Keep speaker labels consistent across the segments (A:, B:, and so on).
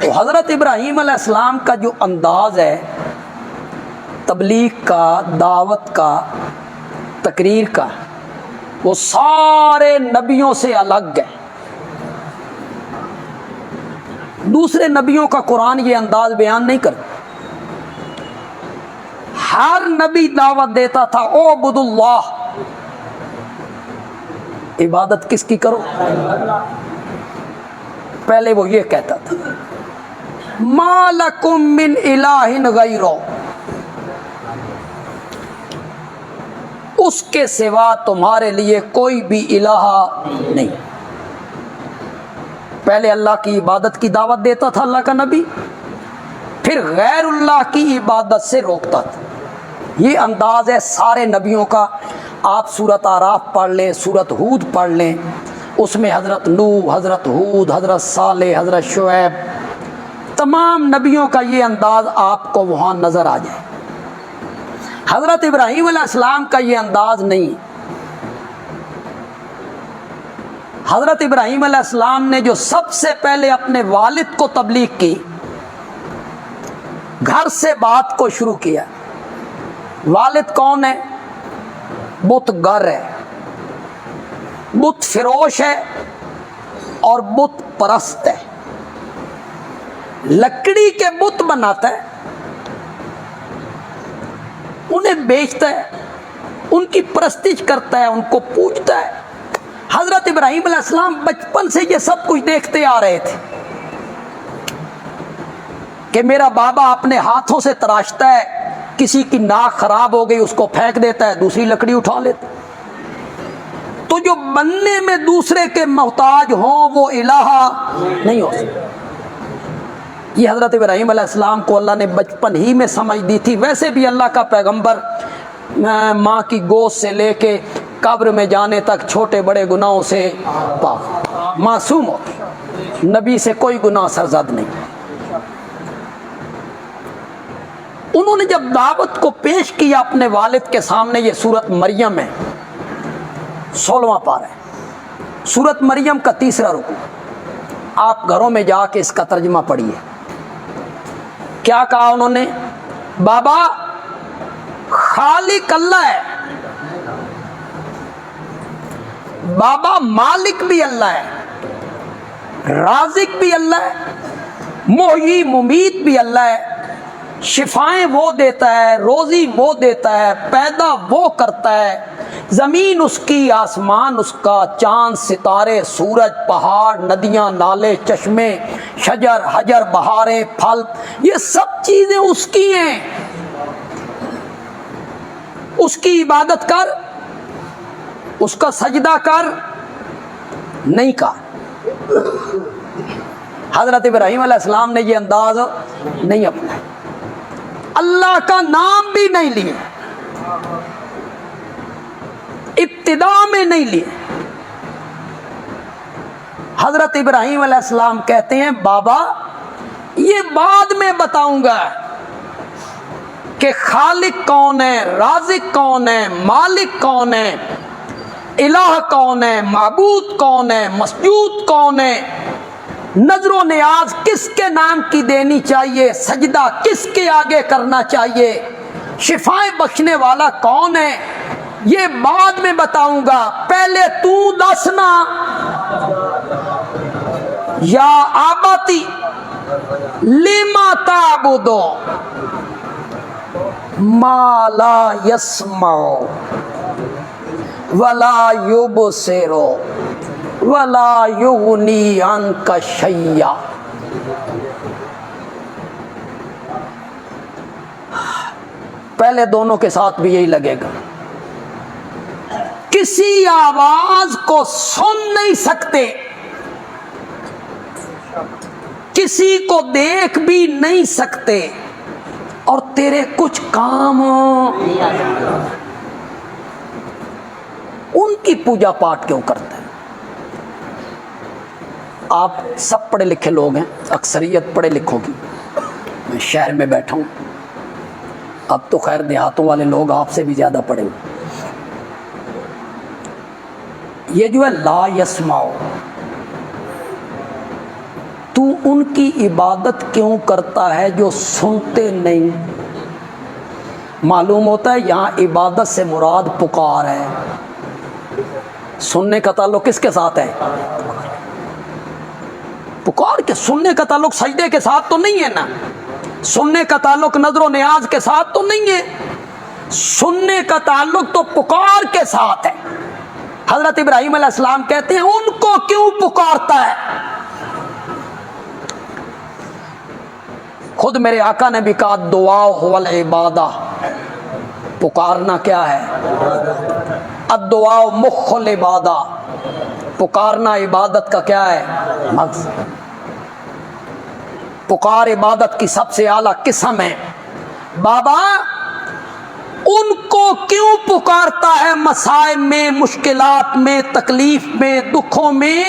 A: تو حضرت ابراہیم علیہ السلام کا جو انداز ہے تبلیغ کا، دعوت کا، تقریر کا، وہ سارے نبیوں سے الگ ہے۔ دوسرے نبیوں کا قرآن یہ انداز بیان نہیں کرتا۔ ہر نبی دعوت دیتا تھا اعبدوا اللہ، عبادت کس کی کرو؟ پہلے وہ یہ کہتا تھا ما لکم من الہ غیرہ، اس کے سوا تمہارے لیے کوئی بھی الہ نہیں۔ پہلے اللہ کی عبادت کی دعوت دیتا تھا اللہ کا نبی، پھر غیر اللہ کی عبادت سے روکتا تھا۔ یہ انداز ہے سارے نبیوں کا۔ آپ سورۃ اعراف پڑھ لیں، سورۃ ہود پڑھ لیں، اس میں حضرت نوح، حضرت ہود، حضرت صالح، حضرت شعیب، تمام نبیوں کا یہ انداز آپ کو وہاں نظر آ جائے۔ حضرت ابراہیم علیہ السلام کا یہ انداز نہیں۔ حضرت ابراہیم علیہ السلام نے جو سب سے پہلے اپنے والد کو تبلیغ کی، گھر سے بات کو شروع کیا۔ والد کون ہے؟ بت گر ہے، بت فروش ہے اور بت پرست ہے۔ لکڑی کے بت بناتا ہے، انہیں بیچتا ہے، ان کی پرستش کرتا ہے، ان کو پوجتا ہے۔ حضرت ابراہیم علیہ السلام بچپن سے یہ سب کچھ دیکھتے آ رہے تھے کہ میرا بابا اپنے ہاتھوں سے تراشتا ہے، کسی کی ناک خراب ہو گئی اس کو پھینک دیتا ہے، دوسری لکڑی اٹھا لیتا ہے۔ تو جو بننے میں دوسرے کے محتاج ہوں وہ الہ نہیں ہو سکتا۔ یہ حضرت ابراہیم علیہ السلام کو اللہ نے بچپن ہی میں سمجھ دی تھی۔ ویسے بھی اللہ کا پیغمبر ماں کی گود سے لے کے قبر میں جانے تک چھوٹے بڑے گناہوں سے پاک معصوم ہو، نبی سے کوئی گناہ سرزد نہیں۔ انہوں نے جب دعوت کو پیش کیا اپنے والد کے سامنے، یہ سورت مریم ہے، 16واں پارہ ہے، سورت مریم کا 3 رکوع۔ آپ گھروں میں جا کے اس کا ترجمہ پڑھیے۔ کیا کہا انہوں نے؟ بابا خالق اللہ ہے، بابا مالک بھی اللہ ہے، رازق بھی اللہ ہے، محیی ممیت بھی اللہ ہے، شفائیں وہ دیتا ہے، روزی وہ دیتا ہے، پیدا وہ کرتا ہے، زمین اس کی، آسمان اس کا، چاند ستارے، سورج، پہاڑ، ندیاں، نالے، چشمے، شجر، حجر، بہاریں، پھل، یہ سب چیزیں اس کی ہیں۔ اس کی عبادت کر، اس کا سجدہ کر، نہیں کہا۔ حضرت ابراہیم علیہ السلام نے یہ انداز نہیں اپنایا، اللہ کا نام بھی نہیں لیے، ابتدا میں نہیں لیے۔ حضرت ابراہیم علیہ السلام کہتے ہیں بابا یہ بعد میں بتاؤں گا کہ خالق کون ہے، رازق کون ہے، مالک کون ہے، الہ کون ہے، معبود کون ہے، مسجود کون ہے، نظر و نیاز کس کے نام کی دینی چاہیے، سجدہ کس کے آگے کرنا چاہیے، شفائیں بخشنے والا کون ہے، یہ بعد میں بتاؤں گا، پہلے تو دسنا۔ یا آباتی لما تعبدو ما لا یسمع ولا یبصر ولا یغنی عنک شیئا۔ پہلے دونوں کے ساتھ بھی یہی لگے گا، کسی آواز کو سن نہیں سکتے، کسی کو دیکھ بھی نہیں سکتے، اور تیرے کچھ کام ان کی پوجا پاٹ کیوں کرتا ہے؟ آپ سب پڑھے لکھے لوگ ہیں، اکثریت پڑھے لکھوں کی، میں شہر میں بیٹھا ہوں، اب تو خیر دیہاتوں والے لوگ آپ سے بھی زیادہ پڑھے ہوئے۔ یہ جو ہے لا یسمع، تو ان کی عبادت کیوں کرتا ہے جو سنتے نہیں؟ معلوم ہوتا ہے یہاں عبادت سے مراد پکار ہے، سننے کا تعلق کس کے ساتھ ہے؟ پکار کے، سننے کا تعلق سجدے کے ساتھ تو نہیں ہے نا، سننے کا تعلق نظر و نیاز کے ساتھ تو نہیں ہے، سننے کا تعلق تو پکار کے ساتھ ہے۔ حضرت ابراہیم علیہ السلام کہتے ہیں ان کو کیوں پکارتا ہے؟ خود میرے آقا نے بھی کہا دعا هو العبادہ، پکارنا کیا ہے؟ الدعاء مخ العبادہ، پکارنا عبادت کا کیا ہے؟ مغز۔ پکار عبادت کی سب سے اعلیٰ قسم ہے۔ بابا ان کو کیوں پکارتا ہے مسائب میں، مشکلات میں، تکلیف میں، دکھوں میں،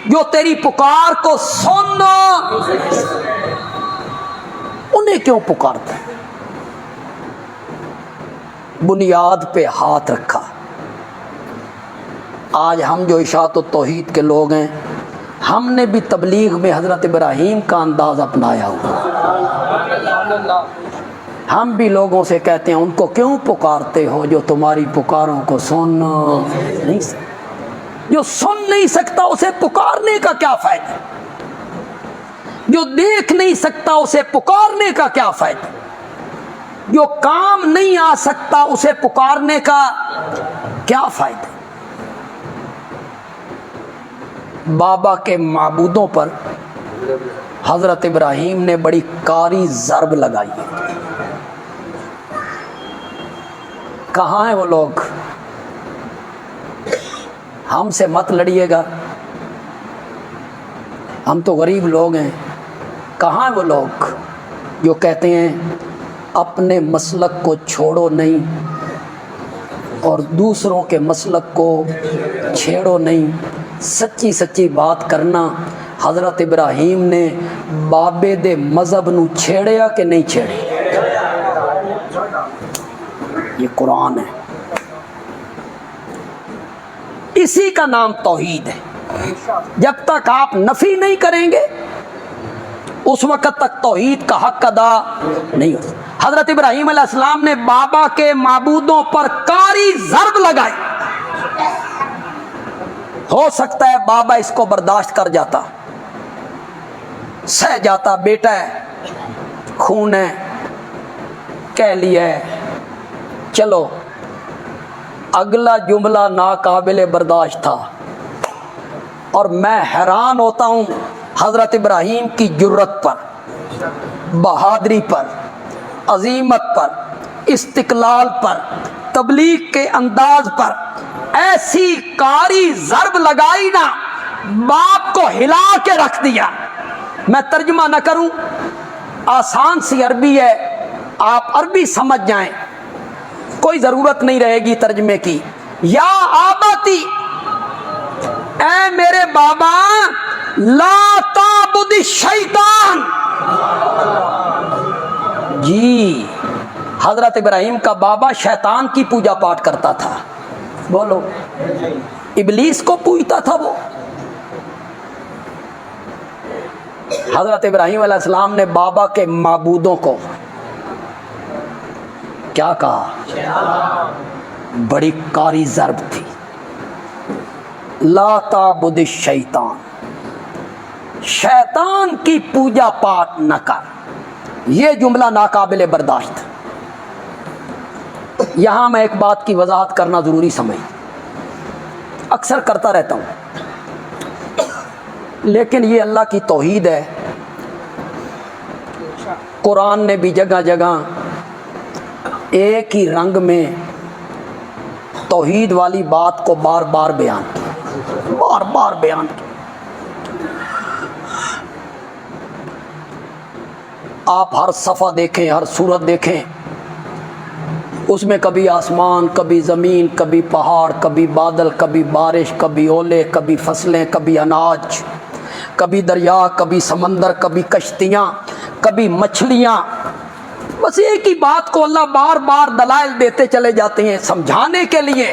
A: جو تیری پکار کو سن، انہیں کیوں پکارتا ہے؟ بنیاد پہ ہاتھ رکھا۔ آج ہم جو اشاعت و توحید کے لوگ ہیں، ہم نے بھی تبلیغ میں حضرت ابراہیم کا انداز اپنایا ہوا۔ ہم بھی لوگوں سے کہتے ہیں ان کو کیوں پکارتے ہو جو تمہاری پکاروں کو سن نہیں سکتا؟ جو سن نہیں سکتا اسے پکارنے کا کیا فائدہ؟ جو دیکھ نہیں سکتا اسے پکارنے کا کیا فائدہ؟ جو کام نہیں آ سکتا اسے پکارنے کا کیا فائدہ؟ بابا کے معبودوں پر حضرت ابراہیم نے بڑی کاری ضرب لگائی ہے۔ کہاں ہیں وہ لوگ؟ ہم سے مت لڑیے گا، ہم تو غریب لوگ ہیں۔ کہاں ہیں وہ لوگ جو کہتے ہیں اپنے مسلک کو چھوڑو نہیں اور دوسروں کے مسلک کو چھیڑو نہیں، سچی سچی بات کرنا؟ حضرت ابراہیم نے بابے دے مذہب نو چھیڑیا کہ نہیں چھیڑے؟ یہ قرآن ہے، اسی کا نام توحید ہے۔ جب تک آپ نفی نہیں کریں گے اس وقت تک توحید کا حق ادا نہیں ہو۔ حضرت ابراہیم علیہ السلام نے بابا کے معبودوں پر کاری ضرب لگائی۔ ہو سکتا ہے بابا اس کو برداشت کر جاتا، سہ جاتا، بیٹا ہے، خون ہے، کہہ لیا ہے، چلو۔ اگلا جملہ ناقابل برداشت تھا، اور میں حیران ہوتا ہوں حضرت ابراہیم کی جرت پر، بہادری پر، عظیمت پر، استقلال پر، تبلیغ کے انداز پر۔ ایسی کاری ضرب لگائی نا، باپ کو ہلا کے رکھ دیا۔ میں ترجمہ نہ کروں، آسان سی عربی ہے، آپ عربی سمجھ جائیں، کوئی ضرورت نہیں رہے گی ترجمے کی۔ یا آباتی، اے میرے بابا، لا تعبد الشیطان۔ جی حضرت ابراہیم کا بابا شیطان کی پوجا پاٹ کرتا تھا، بولو، ابلیس کو پوجتا تھا وہ۔ حضرت ابراہیم علیہ السلام نے بابا کے معبودوں کو کیا کہا؟ بڑی کاری ضرب تھی، لا تعبد الشیطان، شیطان کی پوجا پاٹ نہ کر۔ یہ جملہ ناقابل برداشت۔ یہاں میں ایک بات کی وضاحت کرنا ضروری سمجھ، اکثر کرتا رہتا ہوں، لیکن یہ اللہ کی توحید ہے۔ قرآن نے بھی جگہ جگہ ایک ہی رنگ میں توحید والی بات کو بار بار بیان کیا، بار بار بیان کیا۔ آپ ہر صفحہ دیکھیں، ہر صورت دیکھیں، اس میں کبھی آسمان، کبھی زمین، کبھی پہاڑ، کبھی بادل، کبھی بارش، کبھی اولے، کبھی فصلیں، کبھی اناج، کبھی دریا، کبھی سمندر، کبھی کشتیاں، کبھی مچھلیاں۔ بس ایک ہی بات کو اللہ بار بار دلائل دیتے چلے جاتے ہیں سمجھانے کے لیے